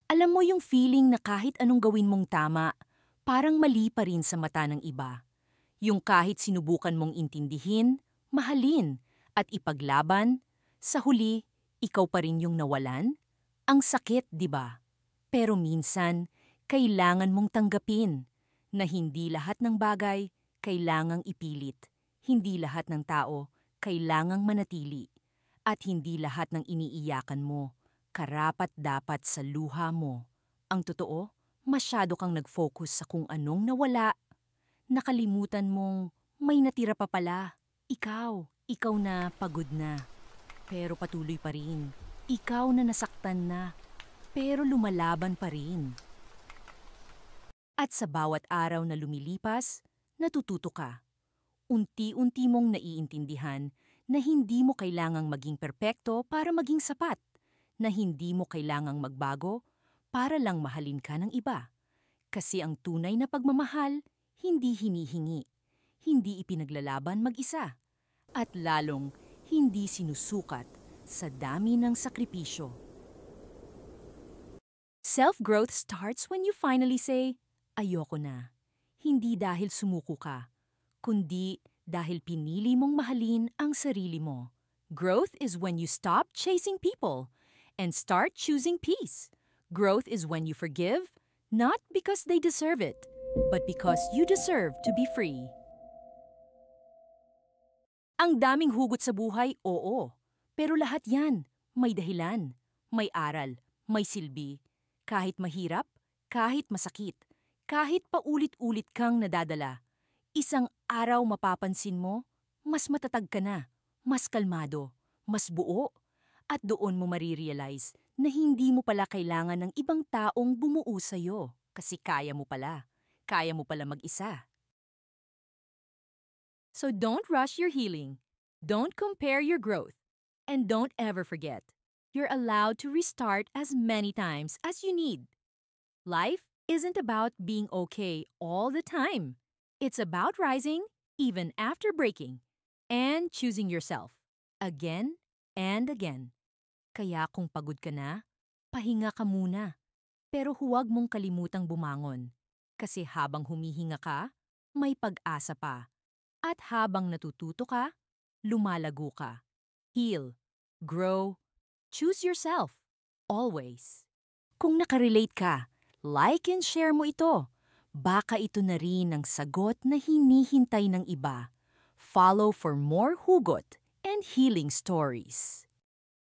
Alam mo yung feeling na kahit anong gawin mong tama, parang mali pa rin sa mata ng iba. Yung kahit sinubukan mong intindihin, mahalin, at ipaglaban, sa huli, ikaw pa rin yung nawalan? Ang sakit, di ba? Pero minsan, kailangan mong tanggapin na hindi lahat ng bagay kailangang ipilit. Hindi lahat ng tao kailangang manatili. At hindi lahat ng iniiyakan mo karapat-dapat sa luha mo. Ang totoo, masyado kang nag-focus sa kung anong nawala. Nakalimutan mong may natira pa pala. Ikaw na pagod na, pero patuloy pa rin. Ikaw na nasaktan na, pero lumalaban pa rin. At sa bawat araw na lumilipas, natututo ka. Unti-unti mong naiintindihan na hindi mo kailangang maging perpekto para maging sapat, na hindi mo kailangang magbago para lang mahalin ka ng iba. Kasi ang tunay na pagmamahal, hindi hinihingi, hindi ipinaglalaban mag-isa, at lalong hindi sinusukat sa dami ng sakripisyo. Self-growth starts when you finally say, ayoko na. Hindi dahil sumuko ka, kundi dahil pinili mong mahalin ang sarili mo. Growth is when you stop chasing people and start choosing peace. Growth is when you forgive, not because they deserve it, but because you deserve to be free. Ang daming hugot sa buhay, oo. Pero lahat yan, may dahilan, may aral, may silbi. Kahit mahirap, kahit masakit, kahit paulit-ulit kang nadadala, isang araw mapapansin mo, mas matatag ka na, mas kalmado, mas buo, at doon mo marirealize na hindi mo pala kailangan ng ibang taong bumuo sa'yo kasi kaya mo pala mag-isa. So don't rush your healing, don't compare your growth, and don't ever forget, you're allowed to restart as many times as you need. Life isn't about being okay all the time. It's about rising even after breaking and choosing yourself again and again. Kaya kung pagod ka na, pahinga ka muna. Pero huwag mong kalimutang bumangon. Kasi habang humihinga ka, may pag-asa pa. At habang natututo ka, lumalago ka. Heal, grow, choose yourself. Always. Kung nakarelate ka, like and share mo ito. Baka ito na rin ang sagot na hinihintay ng iba. Follow for more hugot and healing stories.